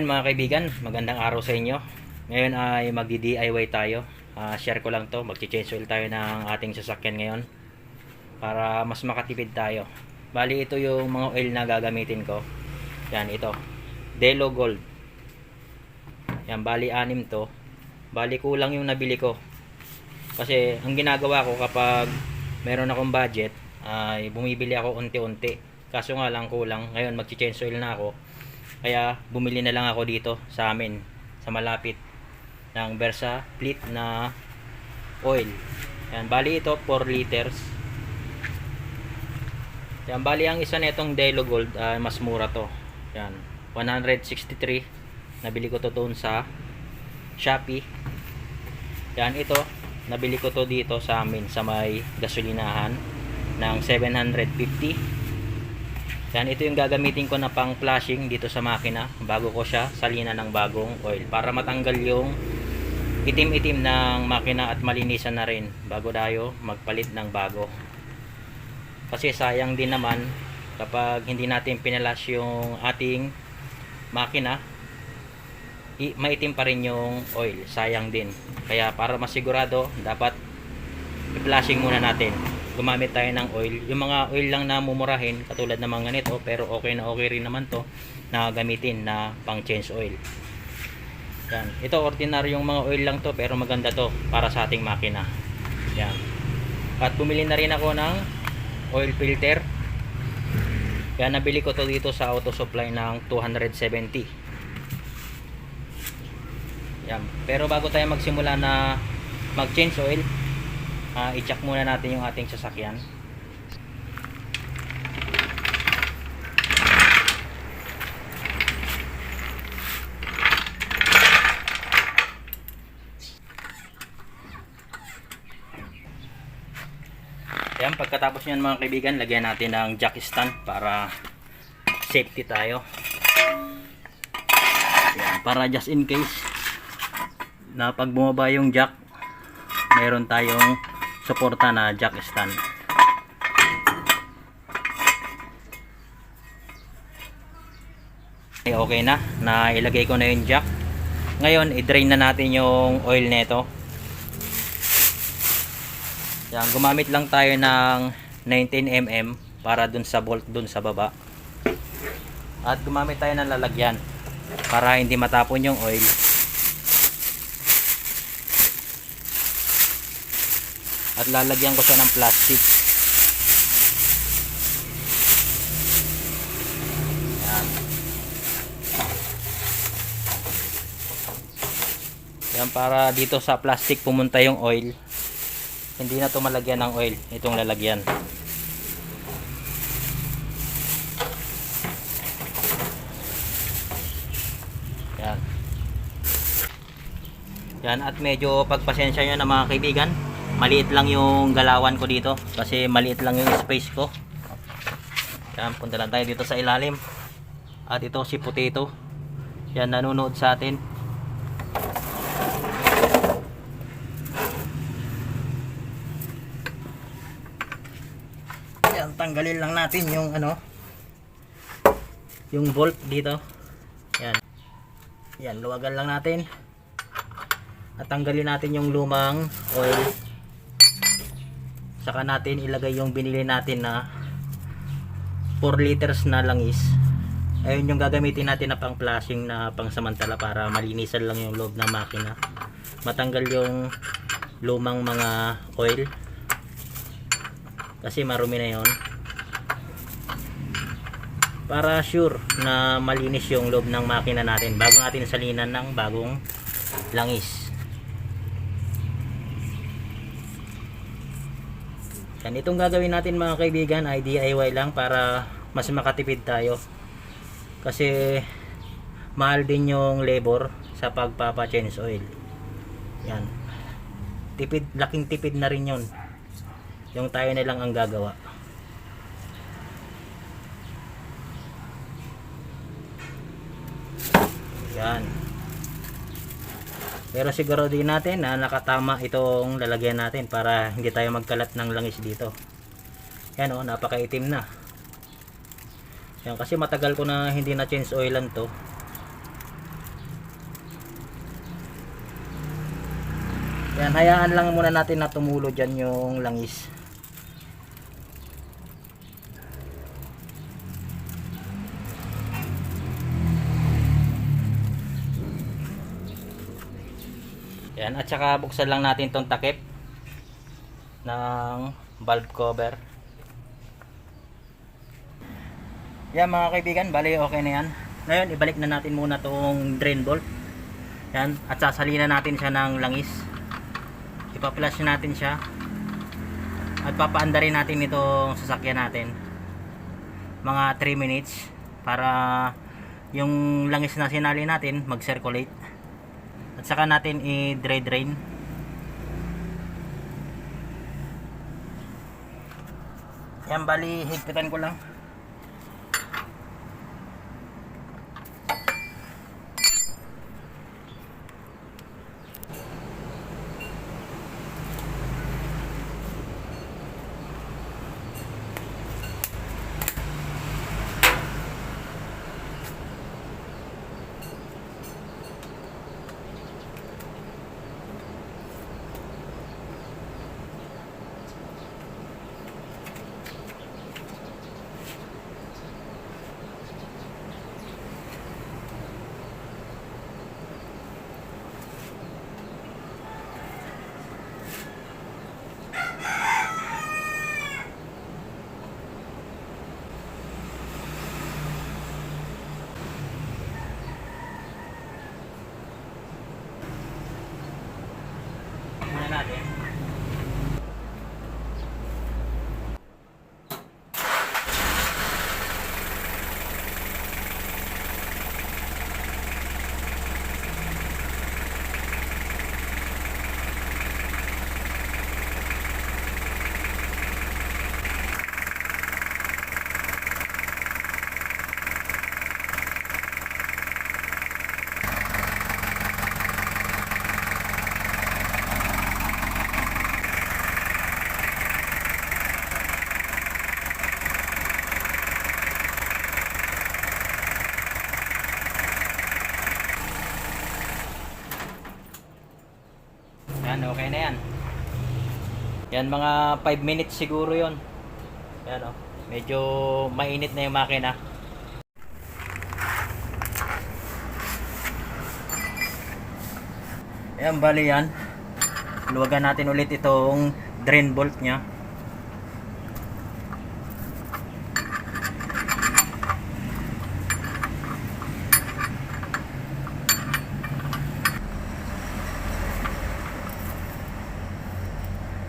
Ayan mga kaibigan, magandang araw sa inyo. Ngayon ay magdi-DIY tayo. Share ko lang to, magche-change oil tayo ng ating sasakyan ngayon para mas makatipid tayo. Bali ito yung mga oil na gagamitin ko. Yan ito, Delo Gold. Yan, bali 6 to. Bali kulang yung nabili ko. Kasi ang ginagawa ko kapag meron akong budget ay bumibili ako unti-unti. Kaso nga lang kulang. Ngayon magche-change oil na ako. Kaya bumili na lang ako dito sa amin sa malapit ng Versa Fleet na oil. Yan, bali ito 4 liters. Yan, bali ang isa nitong Delo Gold mas mura to. Yan, 163. Nabili ko to doon sa Shopee. Yan, ito nabili ko to dito sa amin sa may gasolinahan ng 750. Yan, ito yung gagamitin ko na pang flashing dito sa makina bago ko siya salinan ng bagong oil para matanggal yung itim-itim ng makina at malinisan na rin bago tayo magpalit ng bago. Kasi sayang din naman kapag hindi natin pinalas yung ating makina, maitim pa rin yung oil, sayang din. Kaya para masigurado, dapat i-flashing muna natin. Gumamit tayo ng oil, yung mga oil lang na mumurahin katulad ng mga ganito, pero okay na okay rin naman to na gamitin na pang change oil. Yan, ito ordinaryong mga oil lang to pero maganda to para sa ating makina. Yan, at bumili na rin ako ng oil filter. Kaya nabili ko to dito sa auto supply ng 270. Yan, pero bago tayo magsimula na mag change oil, i-check muna natin yung ating sasakyan. Ayan, pagkatapos nyan mga kaibigan, lagyan natin ng jack stand para safety tayo. Ayan, para just in case na pag bumaba yung jack, meron tayong suporta na jack stand. Okay na ilagay ko na yung jack. Ngayon i-drain na natin yung oil nito. Yan, gumamit lang tayo ng 19mm para dun sa bolt dun sa baba. At gumamit tayo ng lalagyan para hindi matapon yung oil. At lalagyan ko siya ng plastic. Yan. Yan, para dito sa plastic pumunta yung oil. Hindi na ito malagyan ng oil, itong lalagyan. Yan. Yan, at medyo pagpasensya nyo na mga kaibigan, maliit lang yung galawan ko dito kasi maliit lang yung space ko. Yan, punta lang tayo dito sa ilalim. At ito si Potato. Yan, nanonood sa atin. Yan, tanggalin lang natin yung yung bolt dito. Yan. Yan, luwagan lang natin. At tanggalin natin yung lumang oil. Saka natin ilagay yung binili natin na 4 liters na langis. Ayun yung gagamitin natin na pang flashing na pang samantala para malinisan lang yung loob ng makina. Matanggal yung lumang mga oil. Kasi marumi na yon. Para sure na malinis yung loob ng makina natin bago natin salinan ng bagong langis. Yan, itong gagawin natin mga kaibigan ay DIY lang para mas makatipid tayo. Kasi mahal din yung labor sa pagpapa-change oil. Yan. Tipid, laking tipid na rin yun. Yung tayo na lang ang gagawa. Yan. Pero siguro din natin na nakatama itong lalagyan natin para hindi tayo magkalat ng langis dito. Yan o, napakaitim na. Yan, kasi matagal ko na hindi na change oilan to. Yan, hayaan lang muna natin na tumulo dyan yung langis. Yan, at saka buksan lang natin tong takip ng valve cover. Yan mga kaibigan, bali okay na yan. Ngayon, ibalik na natin muna tong drain bolt. Yan, at sasalina natin siya ng langis. Ipa-flush natin siya. At papaandarin natin itong sasakyan natin. Mga 3 minutes para yung langis na sinali natin mag-circulate. At saka natin i-dry drain. Yan, bali higpitan ko lang. Natin. Yan, okay na yan. Yan, mga 5 minutes siguro yon. Yan, oh. Medyo mainit na yung makina. Yan, bali yan. Luwagan natin ulit itong drain bolt nya.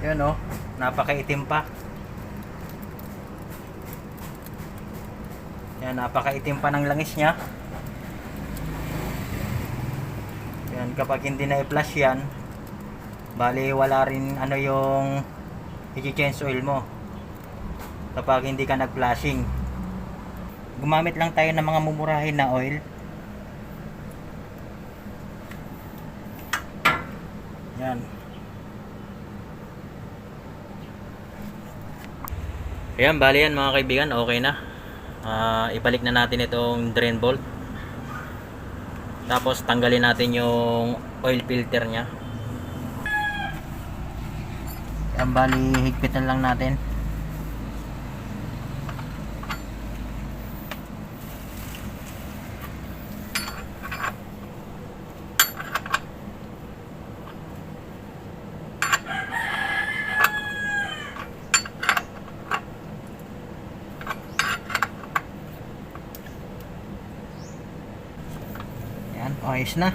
Yun, oh, napakaitim pa. Yan, napakaitim pa ng langis niya. Yan, kapag hindi na i-flush yan, bali wala rin ano yung i-change oil mo kapag hindi ka nag-flushing. Gumamit lang tayo ng mga mumurahin na oil. Yan. Ayan, bali yan mga kaibigan, okay na. Ibalik na natin itong drain bolt. Tapos tanggalin natin yung oil filter nya. Ayan, bali higpitan lang natin. Yan, ayos na.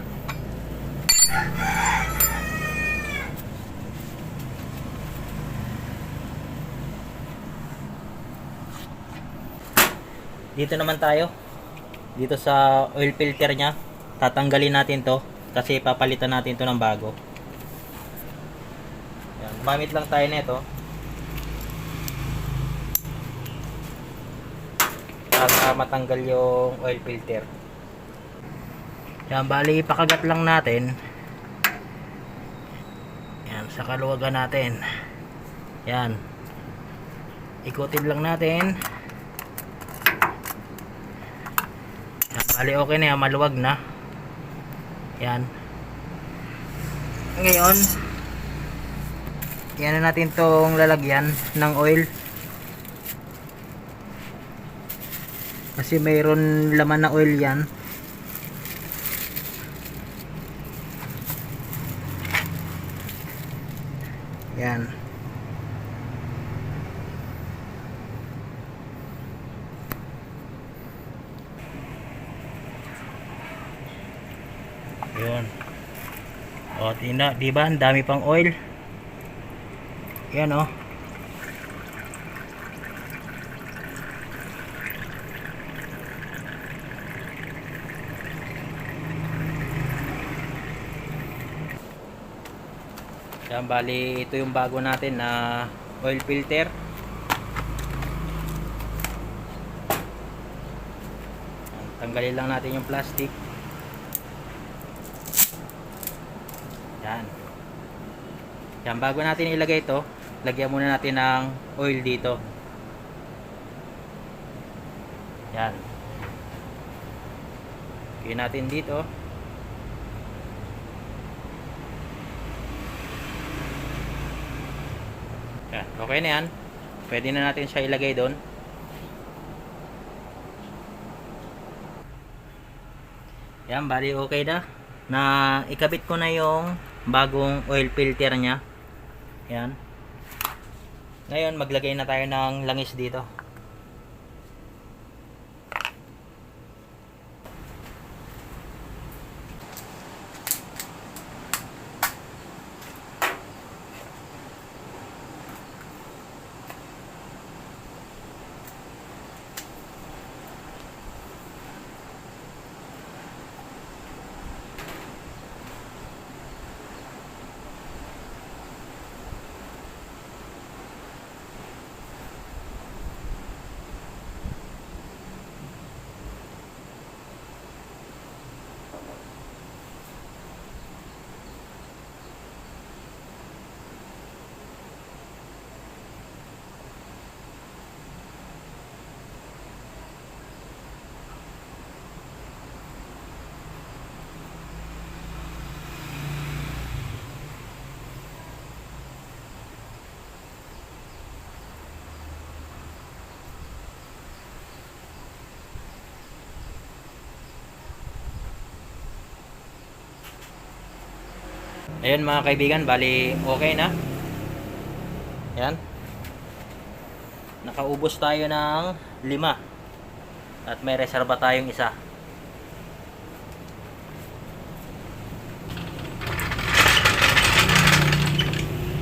Dito naman tayo. Dito sa oil filter nya. Tatanggalin natin to kasi papalitan natin to ng bago. Yan, gumamit lang tayo nito para matanggal yung oil filter. Yan, bali pakagat lang natin. Yan, sa kaluwagan natin. Yan. Ikutin lang natin. Yan, bali okay na yan, maluwag na. Yan. Ngayon, Yan na natin tong lalagyan ng oil. Kasi mayroon laman na oil yan. Yan. Yun. O, di ba? Ang dami pang oil. Yan o. Yan, bali ito yung bago natin na oil filter. Tanggalin lang natin yung plastic. Yan. Yan, bago natin ilagay ito, lagyan muna natin ng oil dito. Yan. Lagyan natin dito. Yan, okay na yan. Pwede na natin siya ilagay doon. Yan, bali okay na. Na ikabit ko na yung bagong oil filter nya. Yan. Ngayon maglagay na tayo ng langis dito. Ayan mga kaibigan, bali okay na. Yan. Nakaubos tayo ng 5. At may reserba tayong isa.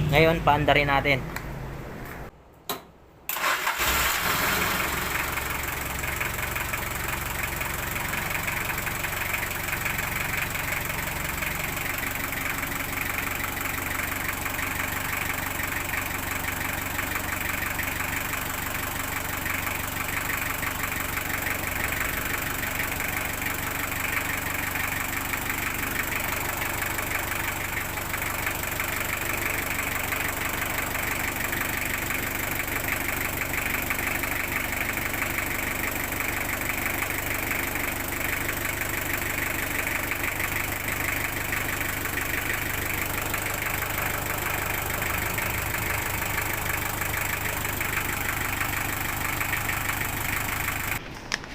Ngayon, paandarin natin.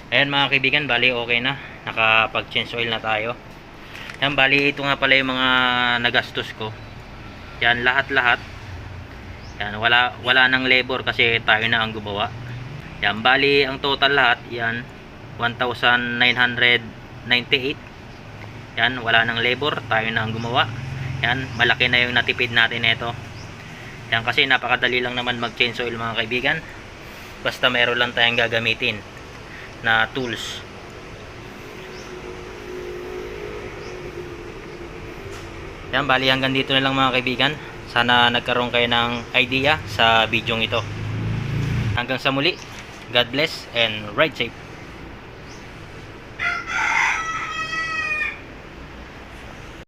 Ayan mga kaibigan, bali okay na. Nakapag change oil na tayo. Yan, bali ito nga pala yung mga nagastos ko. Yan, lahat-lahat. Yan, wala nang labor kasi tayo na ang gumawa. Yan, bali ang total lahat, yan, 1,998. Yan, wala nang labor, tayo na ang gumawa. Yan, malaki na yung natipid natin ito. Yan, kasi napakadali lang naman mag change oil mga kaibigan. Basta meron lang tayong gagamitin na tools. Yan, bali hanggang dito na lang mga kaibigan. Sana nagkaroon kayo ng idea sa video ito. Hanggang sa muli, God bless and ride safe.